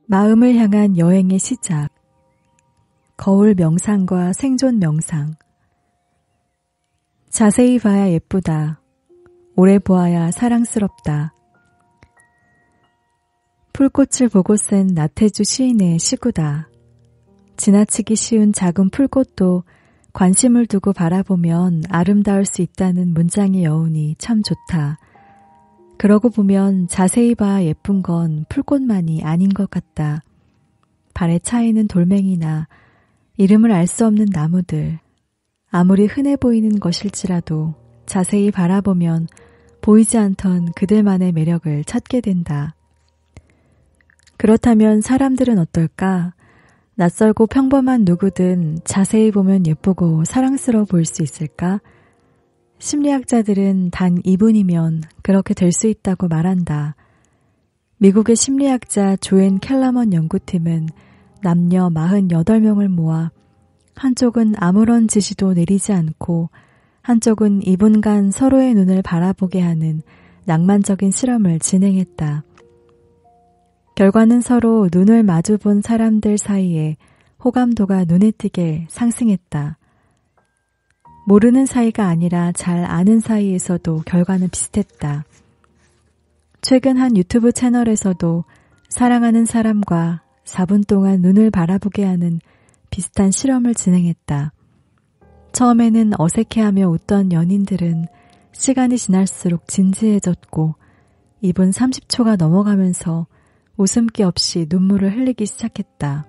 마음을 향한 여행의 시작. 거울 명상과 생존 명상. 자세히 봐야 예쁘다. 오래 보아야 사랑스럽다. 풀꽃을 보고 쓴 나태주 시인의 시구다. 지나치기 쉬운 작은 풀꽃도 관심을 두고 바라보면 아름다울 수 있다는 문장의 여운이 참 좋다. 그러고 보면 자세히 봐야 예쁜 건 풀꽃만이 아닌 것 같다. 발에 차이는 돌멩이나 이름을 알 수 없는 나무들, 아무리 흔해 보이는 것일지라도 자세히 바라보면 보이지 않던 그들만의 매력을 찾게 된다. 그렇다면 사람들은 어떨까? 낯설고 평범한 누구든 자세히 보면 예쁘고 사랑스러워 보일 수 있을까? 심리학자들은 단 2분이면 그렇게 될 수 있다고 말한다. 미국의 심리학자 조앤 켈러먼 연구팀은 남녀 48명을 모아 한쪽은 아무런 지시도 내리지 않고 한쪽은 2분간 서로의 눈을 바라보게 하는 낭만적인 실험을 진행했다. 결과는 서로 눈을 마주본 사람들 사이에 호감도가 눈에 띄게 상승했다. 모르는 사이가 아니라 잘 아는 사이에서도 결과는 비슷했다. 최근 한 유튜브 채널에서도 사랑하는 사람과 4분 동안 눈을 바라보게 하는 비슷한 실험을 진행했다. 처음에는 어색해하며 웃던 연인들은 시간이 지날수록 진지해졌고 2분 30초가 넘어가면서 웃음기 없이 눈물을 흘리기 시작했다.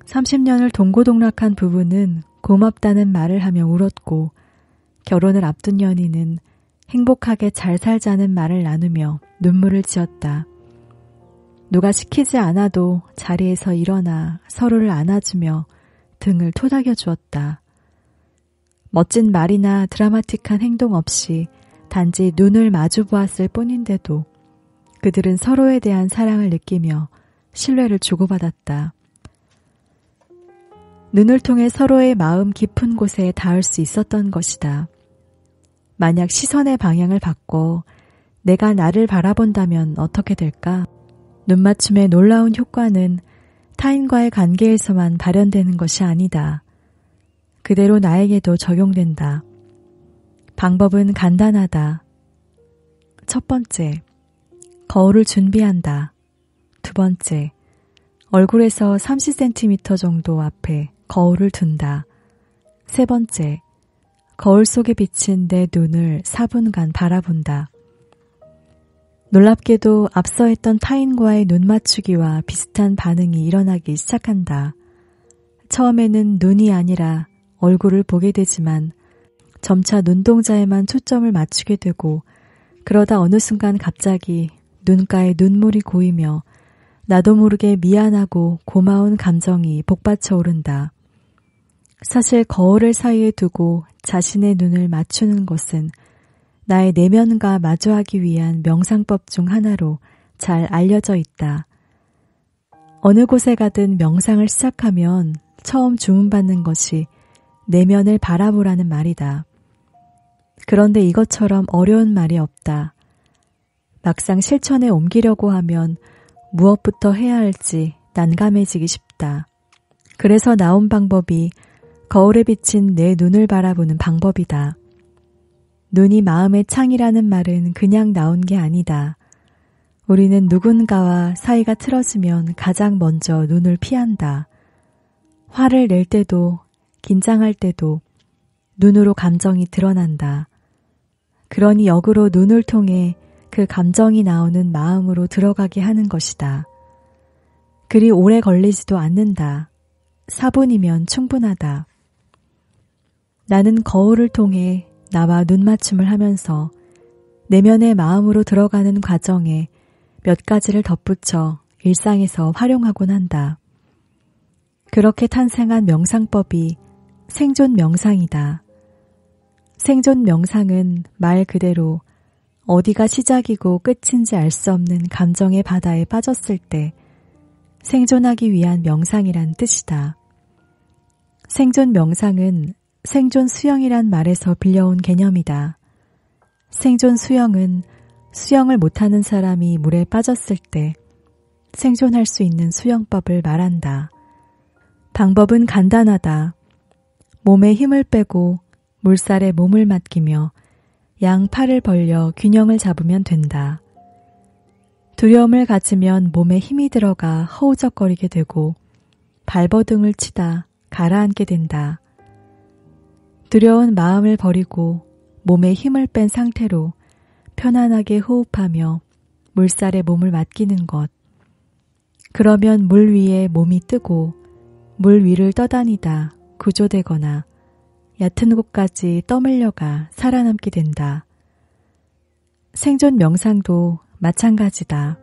30년을 동고동락한 부부는 고맙다는 말을 하며 울었고 결혼을 앞둔 연인은 행복하게 잘 살자는 말을 나누며 눈물을 지었다. 누가 시키지 않아도 자리에서 일어나 서로를 안아주며 등을 토닥여 주었다. 멋진 말이나 드라마틱한 행동 없이 단지 눈을 마주 보았을 뿐인데도 그들은 서로에 대한 사랑을 느끼며 신뢰를 주고받았다. 눈을 통해 서로의 마음 깊은 곳에 닿을 수 있었던 것이다. 만약 시선의 방향을 바꿔 내가 나를 바라본다면 어떻게 될까? 눈맞춤의 놀라운 효과는 타인과의 관계에서만 발현되는 것이 아니다. 그대로 나에게도 적용된다. 방법은 간단하다. 첫 번째, 거울을 준비한다. 두 번째, 얼굴에서 30cm 정도 앞에 거울을 둔다. 세 번째, 거울 속에 비친 내 눈을 4분간 바라본다. 놀랍게도 앞서 했던 타인과의 눈 맞추기와 비슷한 반응이 일어나기 시작한다. 처음에는 눈이 아니라 얼굴을 보게 되지만 점차 눈동자에만 초점을 맞추게 되고 그러다 어느 순간 갑자기 눈가에 눈물이 고이며 나도 모르게 미안하고 고마운 감정이 복받쳐 오른다. 사실 거울을 사이에 두고 자신의 눈을 맞추는 것은 나의 내면과 마주하기 위한 명상법 중 하나로 잘 알려져 있다. 어느 곳에 가든 명상을 시작하면 처음 주문받는 것이 내면을 바라보라는 말이다. 그런데 이것처럼 어려운 말이 없다. 막상 실천에 옮기려고 하면 무엇부터 해야 할지 난감해지기 쉽다. 그래서 나온 방법이 거울에 비친 내 눈을 바라보는 방법이다. 눈이 마음의 창이라는 말은 그냥 나온 게 아니다. 우리는 누군가와 사이가 틀어지면 가장 먼저 눈을 피한다. 화를 낼 때도 긴장할 때도 눈으로 감정이 드러난다. 그러니 역으로 눈을 통해 그 감정이 나오는 마음으로 들어가게 하는 것이다. 그리 오래 걸리지도 않는다. 4분이면 충분하다. 나는 거울을 통해 나와 눈맞춤을 하면서 내면의 마음으로 들어가는 과정에 몇 가지를 덧붙여 일상에서 활용하곤 한다. 그렇게 탄생한 명상법이 생존 명상이다. 생존 명상은 말 그대로 어디가 시작이고 끝인지 알 수 없는 감정의 바다에 빠졌을 때 생존하기 위한 명상이란 뜻이다. 생존 명상은 생존 수영이란 말에서 빌려온 개념이다. 생존 수영은 수영을 못하는 사람이 물에 빠졌을 때 생존할 수 있는 수영법을 말한다. 방법은 간단하다. 몸에 힘을 빼고 물살에 몸을 맡기며 양 팔을 벌려 균형을 잡으면 된다. 두려움을 가지면 몸에 힘이 들어가 허우적거리게 되고 발버둥을 치다 가라앉게 된다. 두려운 마음을 버리고 몸에 힘을 뺀 상태로 편안하게 호흡하며 물살에 몸을 맡기는 것. 그러면 물 위에 몸이 뜨고 물 위를 떠다니다 구조되거나 얕은 곳까지 떠밀려가 살아남게 된다. 생존 명상도 마찬가지다.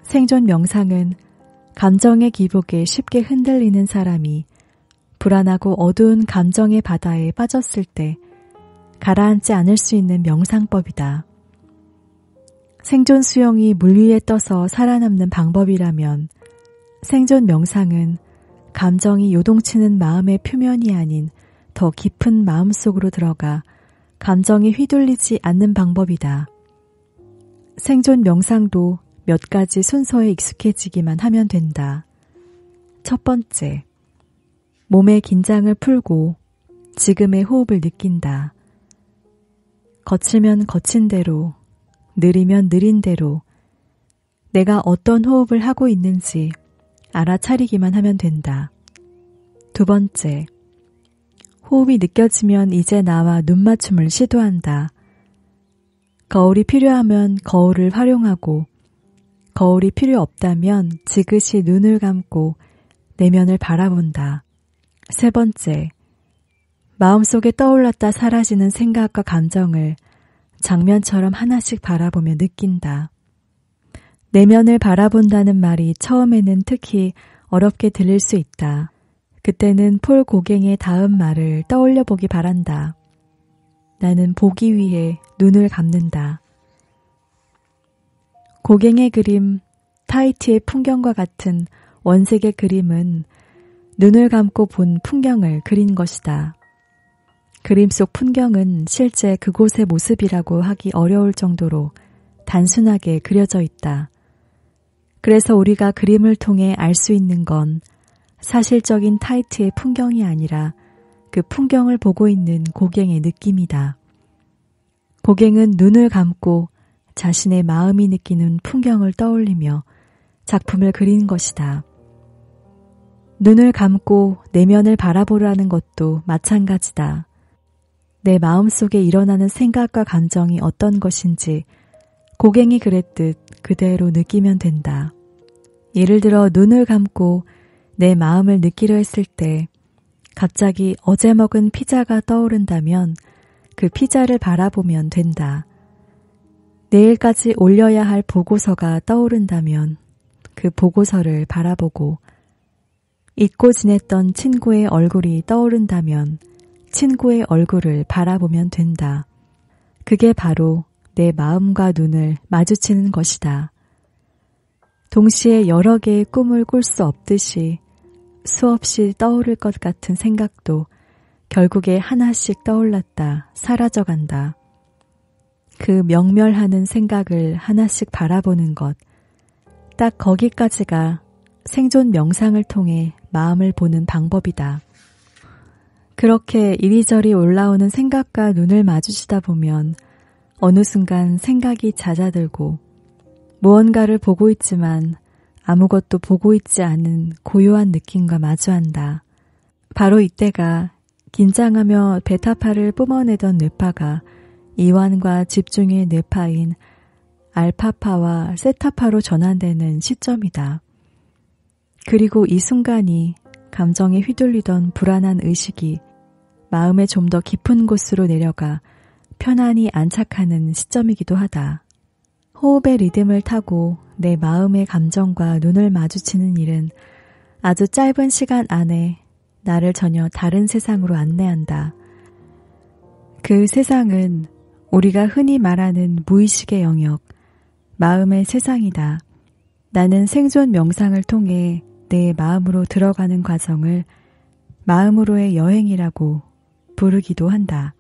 생존 명상은 감정의 기복에 쉽게 흔들리는 사람이 불안하고 어두운 감정의 바다에 빠졌을 때 가라앉지 않을 수 있는 명상법이다. 생존 수영이 물 위에 떠서 살아남는 방법이라면 생존 명상은 감정이 요동치는 마음의 표면이 아닌 더 깊은 마음속으로 들어가 감정이 휘둘리지 않는 방법이다. 생존 명상도 몇 가지 순서에 익숙해지기만 하면 된다. 첫 번째, 몸의 긴장을 풀고 지금의 호흡을 느낀다. 거치면 거친 대로, 느리면 느린 대로 내가 어떤 호흡을 하고 있는지 알아차리기만 하면 된다. 두 번째, 호흡이 느껴지면 이제 나와 눈맞춤을 시도한다. 거울이 필요하면 거울을 활용하고 거울이 필요 없다면 지그시 눈을 감고 내면을 바라본다. 세 번째, 마음속에 떠올랐다 사라지는 생각과 감정을 장면처럼 하나씩 바라보며 느낀다. 내면을 바라본다는 말이 처음에는 특히 어렵게 들릴 수 있다. 그때는 폴 고갱의 다음 말을 떠올려 보기 바란다. 나는 보기 위해 눈을 감는다. 고갱의 그림 타히티의 풍경과 같은 원색의 그림은 눈을 감고 본 풍경을 그린 것이다. 그림 속 풍경은 실제 그곳의 모습이라고 하기 어려울 정도로 단순하게 그려져 있다. 그래서 우리가 그림을 통해 알 수 있는 건 사실적인 타히티의 풍경이 아니라 그 풍경을 보고 있는 고갱의 느낌이다. 고갱은 눈을 감고 자신의 마음이 느끼는 풍경을 떠올리며 작품을 그린 것이다. 눈을 감고 내면을 바라보라는 것도 마찬가지다. 내 마음속에 일어나는 생각과 감정이 어떤 것인지 고갱이 그랬듯 그대로 느끼면 된다. 예를 들어 눈을 감고 내 마음을 느끼려 했을 때 갑자기 어제 먹은 피자가 떠오른다면 그 피자를 바라보면 된다. 내일까지 올려야 할 보고서가 떠오른다면 그 보고서를 바라보고 잊고 지냈던 친구의 얼굴이 떠오른다면 친구의 얼굴을 바라보면 된다. 그게 바로 내 마음과 눈을 마주치는 것이다. 동시에 여러 개의 꿈을 꿀 수 없듯이 수없이 떠오를 것 같은 생각도 결국에 하나씩 떠올랐다 사라져간다. 그 명멸하는 생각을 하나씩 바라보는 것, 딱 거기까지가 생존 명상을 통해 마음을 보는 방법이다. 그렇게 이리저리 올라오는 생각과 눈을 마주치다 보면 어느 순간 생각이 잦아들고 무언가를 보고 있지만 아무것도 보고 있지 않은 고요한 느낌과 마주한다. 바로 이때가 긴장하며 베타파를 뿜어내던 뇌파가 이완과 집중의 뇌파인 알파파와 세타파로 전환되는 시점이다. 그리고 이 순간이 감정에 휘둘리던 불안한 의식이 마음의 좀 더 깊은 곳으로 내려가 편안히 안착하는 시점이기도 하다. 호흡의 리듬을 타고 내 마음의 감정과 눈을 마주치는 일은 아주 짧은 시간 안에 나를 전혀 다른 세상으로 안내한다. 그 세상은 우리가 흔히 말하는 무의식의 영역, 마음의 세상이다. 나는 생존 명상을 통해 내 마음으로 들어가는 과정을 마음으로의 여행이라고 부르기도 한다.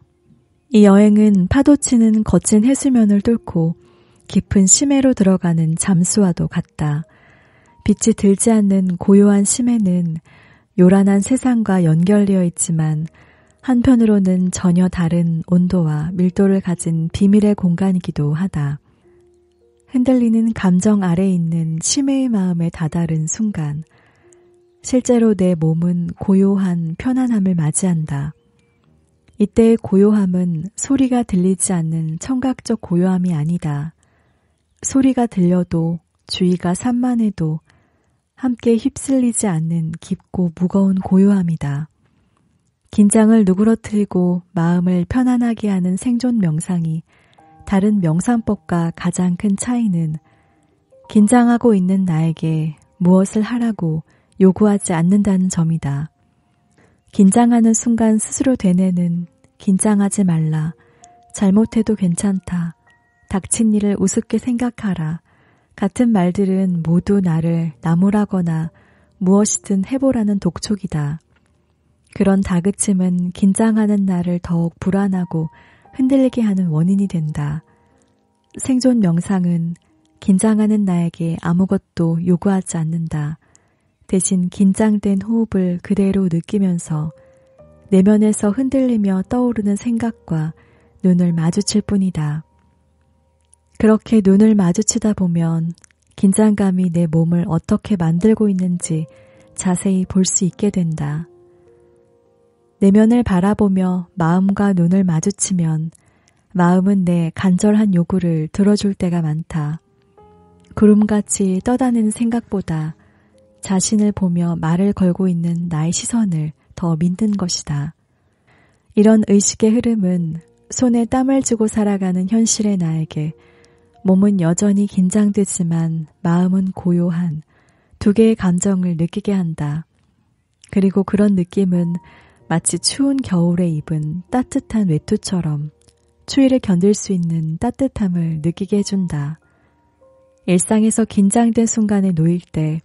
이 여행은 파도치는 거친 해수면을 뚫고 깊은 심해로 들어가는 잠수와도 같다. 빛이 들지 않는 고요한 심해는 요란한 세상과 연결되어 있지만 한편으로는 전혀 다른 온도와 밀도를 가진 비밀의 공간이기도 하다. 흔들리는 감정 아래에 있는 심해의 마음에 다다른 순간, 실제로 내 몸은 고요한 편안함을 맞이한다. 이때의 고요함은 소리가 들리지 않는 청각적 고요함이 아니다. 소리가 들려도 주위가 산만해도 함께 휩쓸리지 않는 깊고 무거운 고요함이다. 긴장을 누그러뜨리고 마음을 편안하게 하는 생존 명상이 다른 명상법과 가장 큰 차이는 긴장하고 있는 나에게 무엇을 하라고 요구하지 않는다는 점이다. 긴장하는 순간 스스로 되뇌는 긴장하지 말라, 잘못해도 괜찮다, 닥친 일을 우습게 생각하라 같은 말들은 모두 나를 나무라거나 무엇이든 해보라는 독촉이다. 그런 다그침은 긴장하는 나를 더욱 불안하고 흔들리게 하는 원인이 된다. 생존 명상은 긴장하는 나에게 아무것도 요구하지 않는다. 대신 긴장된 호흡을 그대로 느끼면서 내면에서 흔들리며 떠오르는 생각과 눈을 마주칠 뿐이다. 그렇게 눈을 마주치다 보면 긴장감이 내 몸을 어떻게 만들고 있는지 자세히 볼 수 있게 된다. 내면을 바라보며 마음과 눈을 마주치면 마음은 내 간절한 요구를 들어줄 때가 많다. 구름같이 떠다니는 생각보다 자신을 보며 말을 걸고 있는 나의 시선을 더 믿는 것이다. 이런 의식의 흐름은 손에 땀을 쥐고 살아가는 현실의 나에게 몸은 여전히 긴장되지만 마음은 고요한 두 개의 감정을 느끼게 한다. 그리고 그런 느낌은 마치 추운 겨울에 입은 따뜻한 외투처럼 추위를 견딜 수 있는 따뜻함을 느끼게 해준다. 일상에서 긴장된 순간에 놓일 때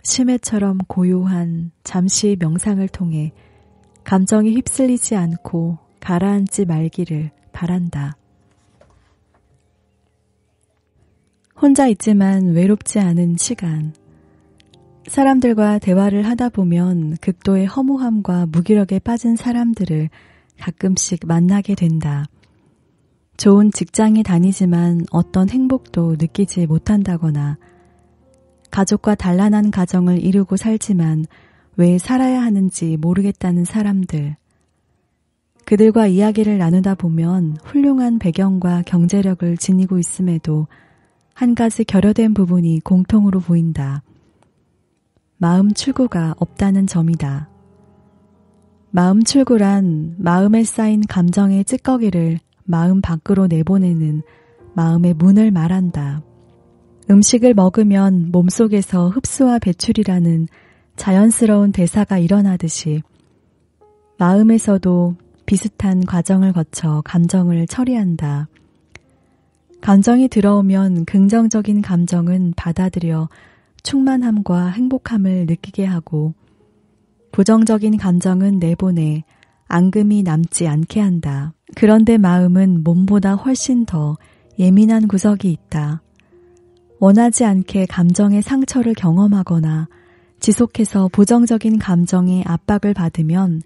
심해처럼 고요한 잠시의 명상을 통해 감정에 휩쓸리지 않고 가라앉지 말기를 바란다. 혼자 있지만 외롭지 않은 시간. 사람들과 대화를 하다 보면 극도의 허무함과 무기력에 빠진 사람들을 가끔씩 만나게 된다. 좋은 직장에 다니지만 어떤 행복도 느끼지 못한다거나 가족과 단란한 가정을 이루고 살지만 왜 살아야 하는지 모르겠다는 사람들. 그들과 이야기를 나누다 보면 훌륭한 배경과 경제력을 지니고 있음에도 한 가지 결여된 부분이 공통으로 보인다. 마음 출구가 없다는 점이다. 마음 출구란 마음에 쌓인 감정의 찌꺼기를 마음 밖으로 내보내는 마음의 문을 말한다. 음식을 먹으면 몸속에서 흡수와 배출이라는 자연스러운 대사가 일어나듯이 마음에서도 비슷한 과정을 거쳐 감정을 처리한다. 감정이 들어오면 긍정적인 감정은 받아들여 충만함과 행복함을 느끼게 하고 부정적인 감정은 내보내 앙금이 남지 않게 한다. 그런데 마음은 몸보다 훨씬 더 예민한 구석이 있다. 원하지 않게 감정의 상처를 경험하거나 지속해서 부정적인 감정의 압박을 받으면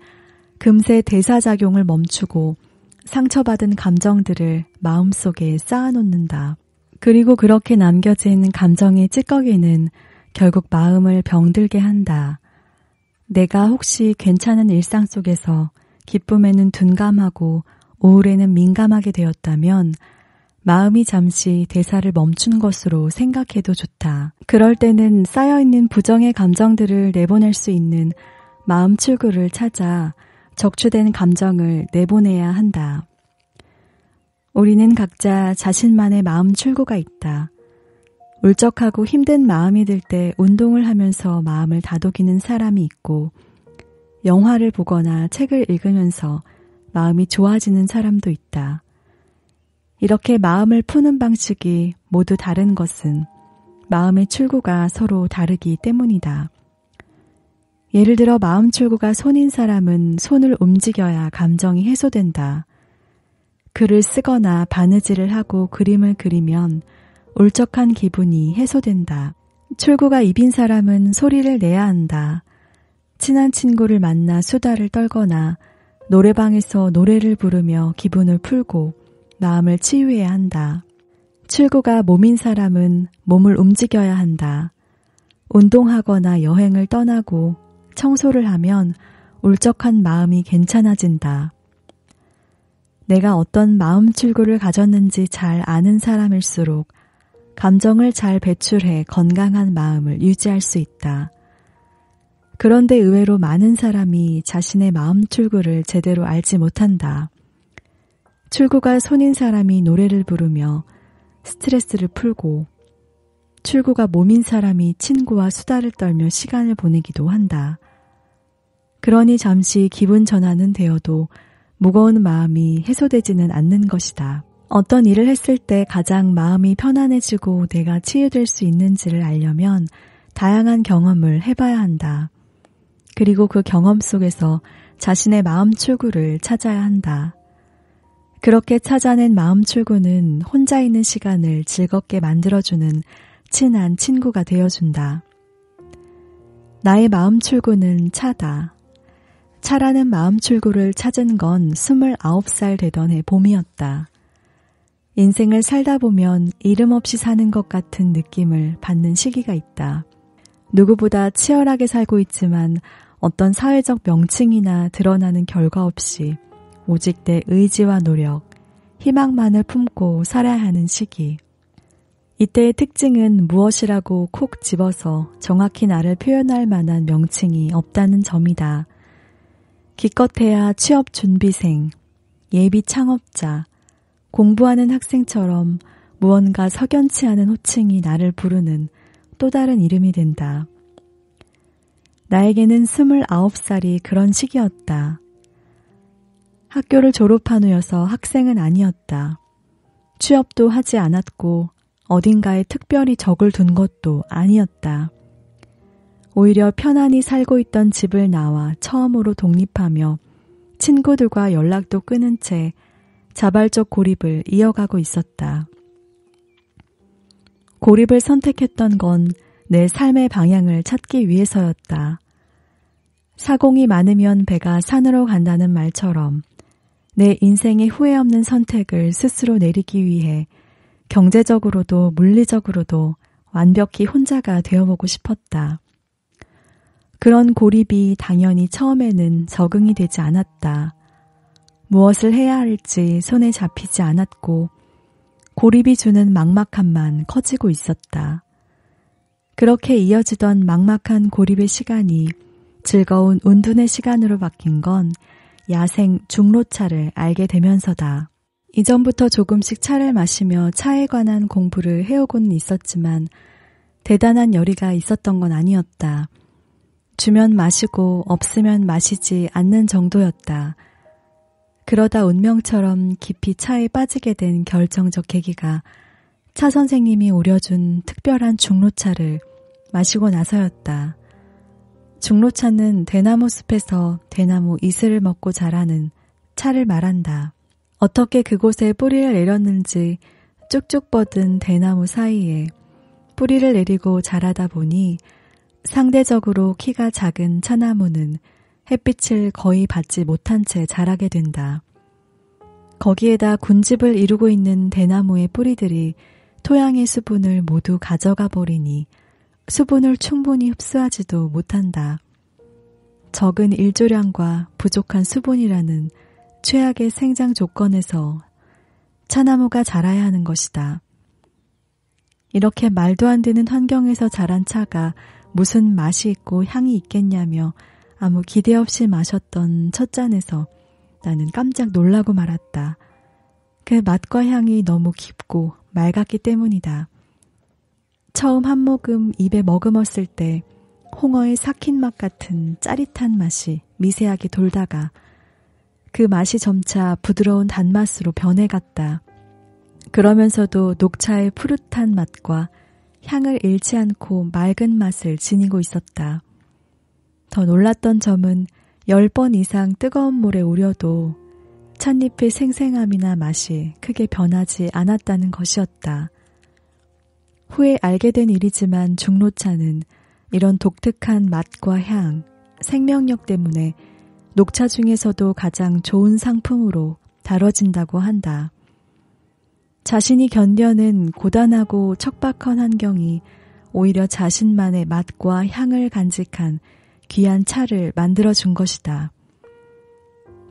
금세 대사작용을 멈추고 상처받은 감정들을 마음속에 쌓아놓는다. 그리고 그렇게 남겨진 감정의 찌꺼기는 결국 마음을 병들게 한다. 내가 혹시 괜찮은 일상 속에서 기쁨에는 둔감하고 우울에는 민감하게 되었다면 마음이 잠시 대사를 멈춘 것으로 생각해도 좋다. 그럴 때는 쌓여있는 부정의 감정들을 내보낼 수 있는 마음 출구를 찾아 적출된 감정을 내보내야 한다. 우리는 각자 자신만의 마음 출구가 있다. 울적하고 힘든 마음이 들 때 운동을 하면서 마음을 다독이는 사람이 있고 영화를 보거나 책을 읽으면서 마음이 좋아지는 사람도 있다. 이렇게 마음을 푸는 방식이 모두 다른 것은 마음의 출구가 서로 다르기 때문이다. 예를 들어 마음 출구가 손인 사람은 손을 움직여야 감정이 해소된다. 글을 쓰거나 바느질을 하고 그림을 그리면 울적한 기분이 해소된다. 출구가 입인 사람은 소리를 내야 한다. 친한 친구를 만나 수다를 떨거나 노래방에서 노래를 부르며 기분을 풀고 마음을 치유해야 한다. 출구가 몸인 사람은 몸을 움직여야 한다. 운동하거나 여행을 떠나고 청소를 하면 울적한 마음이 괜찮아진다. 내가 어떤 마음 출구를 가졌는지 잘 아는 사람일수록 감정을 잘 배출해 건강한 마음을 유지할 수 있다. 그런데 의외로 많은 사람이 자신의 마음 출구를 제대로 알지 못한다. 출구가 손인 사람이 노래를 부르며 스트레스를 풀고, 출구가 몸인 사람이 친구와 수다를 떨며 시간을 보내기도 한다. 그러니 잠시 기분 전환은 되어도 무거운 마음이 해소되지는 않는 것이다. 어떤 일을 했을 때 가장 마음이 편안해지고 내가 치유될 수 있는지를 알려면 다양한 경험을 해봐야 한다. 그리고 그 경험 속에서 자신의 마음 출구를 찾아야 한다. 그렇게 찾아낸 마음 출구는 혼자 있는 시간을 즐겁게 만들어주는 친한 친구가 되어준다. 나의 마음 출구는 차다. 차라는 마음 출구를 찾은 건 29살 되던 해 봄이었다. 인생을 살다 보면 이름 없이 사는 것 같은 느낌을 받는 시기가 있다. 누구보다 치열하게 살고 있지만 어떤 사회적 명칭이나 드러나는 결과 없이 오직 내 의지와 노력, 희망만을 품고 살아야 하는 시기. 이때의 특징은 무엇이라고 콕 집어서 정확히 나를 표현할 만한 명칭이 없다는 점이다. 기껏해야 취업 준비생, 예비 창업자, 공부하는 학생처럼 무언가 석연치 않은 호칭이 나를 부르는 또 다른 이름이 된다. 나에게는 29살이 그런 시기였다. 학교를 졸업한 후여서 학생은 아니었다. 취업도 하지 않았고 어딘가에 특별히 적을 둔 것도 아니었다. 오히려 편안히 살고 있던 집을 나와 처음으로 독립하며 친구들과 연락도 끊은 채 자발적 고립을 이어가고 있었다. 고립을 선택했던 건 내 삶의 방향을 찾기 위해서였다. 사공이 많으면 배가 산으로 간다는 말처럼 내 인생의 후회 없는 선택을 스스로 내리기 위해 경제적으로도 물리적으로도 완벽히 혼자가 되어보고 싶었다. 그런 고립이 당연히 처음에는 적응이 되지 않았다. 무엇을 해야 할지 손에 잡히지 않았고 고립이 주는 막막함만 커지고 있었다. 그렇게 이어지던 막막한 고립의 시간이 즐거운 운둔의 시간으로 바뀐 건 야생 중로차를 알게 되면서다. 이전부터 조금씩 차를 마시며 차에 관한 공부를 해오고는 있었지만 대단한 열의가 있었던 건 아니었다. 주면 마시고 없으면 마시지 않는 정도였다. 그러다 운명처럼 깊이 차에 빠지게 된 결정적 계기가 차 선생님이 우려준 특별한 중로차를 마시고 나서였다. 중로차는 대나무 숲에서 대나무 이슬을 먹고 자라는 차를 말한다. 어떻게 그곳에 뿌리를 내렸는지 쭉쭉 뻗은 대나무 사이에 뿌리를 내리고 자라다 보니 상대적으로 키가 작은 차나무는 햇빛을 거의 받지 못한 채 자라게 된다. 거기에다 군집을 이루고 있는 대나무의 뿌리들이 토양의 수분을 모두 가져가 버리니 수분을 충분히 흡수하지도 못한다. 적은 일조량과 부족한 수분이라는 최악의 생장 조건에서 차나무가 자라야 하는 것이다. 이렇게 말도 안 되는 환경에서 자란 차가 무슨 맛이 있고 향이 있겠냐며 아무 기대 없이 마셨던 첫 잔에서 나는 깜짝 놀라고 말았다. 그 맛과 향이 너무 깊고 맑았기 때문이다. 처음 한 모금 입에 머금었을 때 홍어의 삭힌 맛 같은 짜릿한 맛이 미세하게 돌다가 그 맛이 점차 부드러운 단맛으로 변해갔다. 그러면서도 녹차의 푸릇한 맛과 향을 잃지 않고 맑은 맛을 지니고 있었다. 더 놀랐던 점은 10번 이상 뜨거운 물에 우려도 찻잎의 생생함이나 맛이 크게 변하지 않았다는 것이었다. 후에 알게 된 일이지만 중로차는 이런 독특한 맛과 향, 생명력 때문에 녹차 중에서도 가장 좋은 상품으로 다뤄진다고 한다. 자신이 견뎌낸 고단하고 척박한 환경이 오히려 자신만의 맛과 향을 간직한 귀한 차를 만들어준 것이다.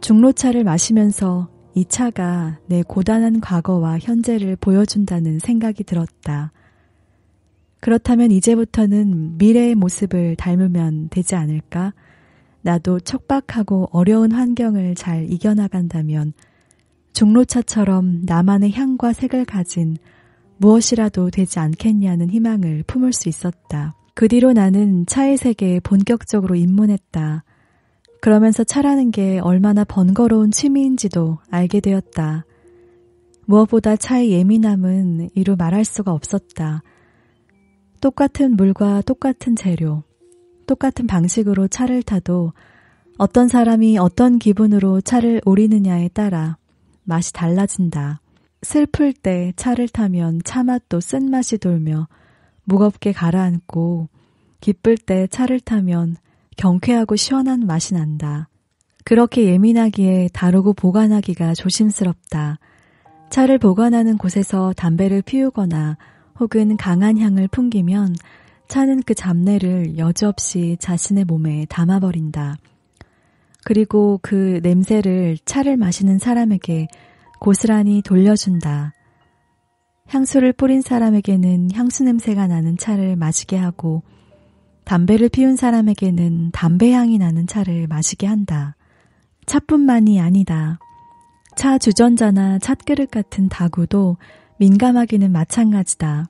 중로차를 마시면서 이 차가 내 고단한 과거와 현재를 보여준다는 생각이 들었다. 그렇다면 이제부터는 미래의 모습을 닮으면 되지 않을까? 나도 척박하고 어려운 환경을 잘 이겨나간다면 중로차처럼 나만의 향과 색을 가진 무엇이라도 되지 않겠냐는 희망을 품을 수 있었다. 그 뒤로 나는 차의 세계에 본격적으로 입문했다. 그러면서 차라는 게 얼마나 번거로운 취미인지도 알게 되었다. 무엇보다 차의 예민함은 이루 말할 수가 없었다. 똑같은 물과 똑같은 재료, 똑같은 방식으로 차를 타도 어떤 사람이 어떤 기분으로 차를 우리느냐에 따라 맛이 달라진다. 슬플 때 차를 타면 차 맛도 쓴맛이 돌며 무겁게 가라앉고, 기쁠 때 차를 타면 경쾌하고 시원한 맛이 난다. 그렇게 예민하기에 다루고 보관하기가 조심스럽다. 차를 보관하는 곳에서 담배를 피우거나 혹은 강한 향을 풍기면 차는 그 잡내를 여지없이 자신의 몸에 담아버린다. 그리고 그 냄새를 차를 마시는 사람에게 고스란히 돌려준다. 향수를 뿌린 사람에게는 향수 냄새가 나는 차를 마시게 하고, 담배를 피운 사람에게는 담배 향이 나는 차를 마시게 한다. 차뿐만이 아니다. 차 주전자나 찻그릇 같은 다구도 민감하기는 마찬가지다.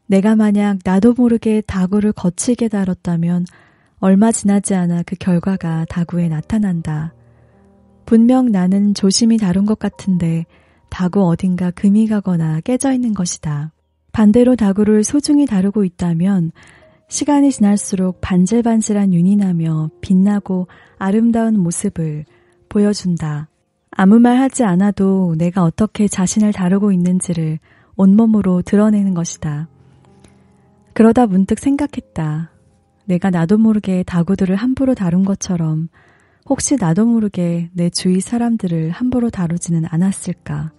내가 만약 나도 모르게 다구를 거칠게 다뤘다면 얼마 지나지 않아 그 결과가 다구에 나타난다. 분명 나는 조심히 다룬 것 같은데 다구 어딘가 금이 가거나 깨져 있는 것이다. 반대로 다구를 소중히 다루고 있다면 시간이 지날수록 반질반질한 윤이 나며 빛나고 아름다운 모습을 보여준다. 아무 말 하지 않아도 내가 어떻게 자신을 다루고 있는지를 온몸으로 드러내는 것이다. 그러다 문득 생각했다. 내가 나도 모르게 다구들을 함부로 다룬 것처럼 혹시 나도 모르게 내 주위 사람들을 함부로 다루지는 않았을까?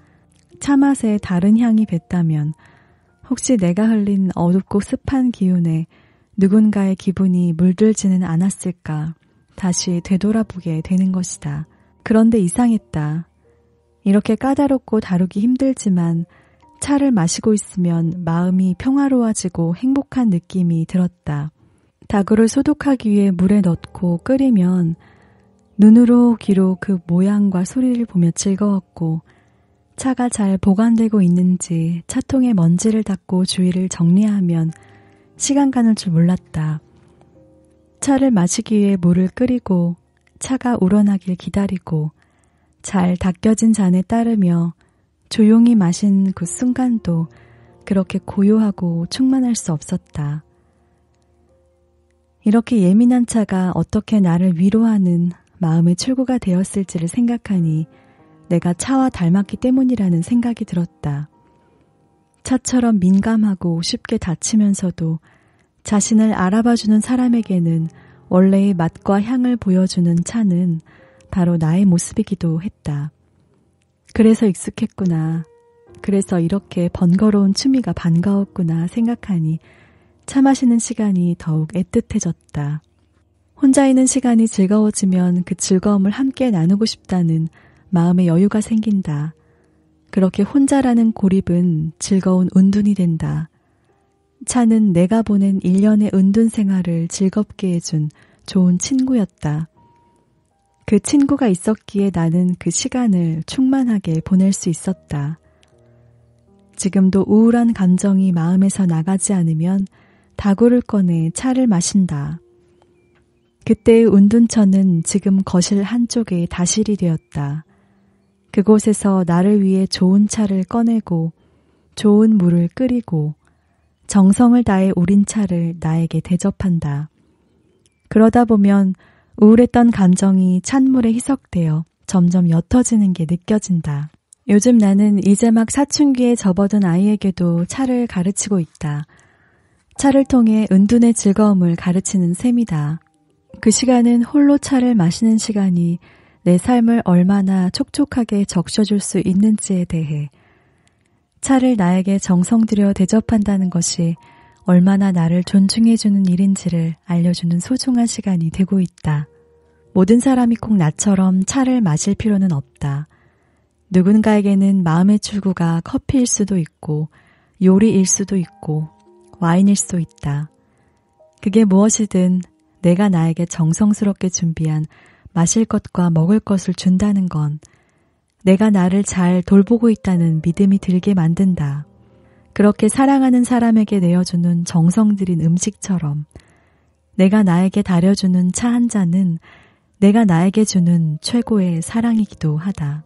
차맛에 다른 향이 뱄다면 혹시 내가 흘린 어둡고 습한 기운에 누군가의 기분이 물들지는 않았을까? 다시 되돌아보게 되는 것이다. 그런데 이상했다. 이렇게 까다롭고 다루기 힘들지만 차를 마시고 있으면 마음이 평화로워지고 행복한 느낌이 들었다. 다구를 소독하기 위해 물에 넣고 끓이면 눈으로 귀로 그 모양과 소리를 보며 즐거웠고, 차가 잘 보관되고 있는지 차통에 먼지를 닦고 주위를 정리하면 시간 가는 줄 몰랐다. 차를 마시기 위해 물을 끓이고 차가 우러나길 기다리고 잘 닦여진 잔에 따르며 조용히 마신 그 순간도 그렇게 고요하고 충만할 수 없었다. 이렇게 예민한 차가 어떻게 나를 위로하는 마음의 출구가 되었을지를 생각하니 내가 차와 닮았기 때문이라는 생각이 들었다. 차처럼 민감하고 쉽게 다치면서도 자신을 알아봐주는 사람에게는 원래의 맛과 향을 보여주는 차는 바로 나의 모습이기도 했다. 그래서 익숙했구나. 그래서 이렇게 번거로운 취미가 반가웠구나 생각하니 차 마시는 시간이 더욱 애틋해졌다. 혼자 있는 시간이 즐거워지면 그 즐거움을 함께 나누고 싶다는 마음의 여유가 생긴다. 그렇게 혼자라는 고립은 즐거운 은둔이 된다. 차는 내가 보낸 1년의 은둔 생활을 즐겁게 해준 좋은 친구였다. 그 친구가 있었기에 나는 그 시간을 충만하게 보낼 수 있었다. 지금도 우울한 감정이 마음에서 나가지 않으면 다구를 꺼내 차를 마신다. 그때의 은둔처는 지금 거실 한쪽에 다실이 되었다. 그곳에서 나를 위해 좋은 차를 꺼내고 좋은 물을 끓이고 정성을 다해 우린 차를 나에게 대접한다. 그러다 보면 우울했던 감정이 찬물에 희석되어 점점 옅어지는 게 느껴진다. 요즘 나는 이제 막 사춘기에 접어든 아이에게도 차를 가르치고 있다. 차를 통해 은둔의 즐거움을 가르치는 셈이다. 그 시간은 홀로 차를 마시는 시간이 내 삶을 얼마나 촉촉하게 적셔줄 수 있는지에 대해, 차를 나에게 정성 들여 대접한다는 것이 얼마나 나를 존중해주는 일인지를 알려주는 소중한 시간이 되고 있다. 모든 사람이 꼭 나처럼 차를 마실 필요는 없다. 누군가에게는 마음의 출구가 커피일 수도 있고 요리일 수도 있고 와인일 수도 있다. 그게 무엇이든 내가 나에게 정성스럽게 준비한 마실 것과 먹을 것을 준다는 건 내가 나를 잘 돌보고 있다는 믿음이 들게 만든다. 그렇게 사랑하는 사람에게 내어주는 정성 들인 음식처럼 내가 나에게 다려주는 차 한 잔은 내가 나에게 주는 최고의 사랑이기도 하다.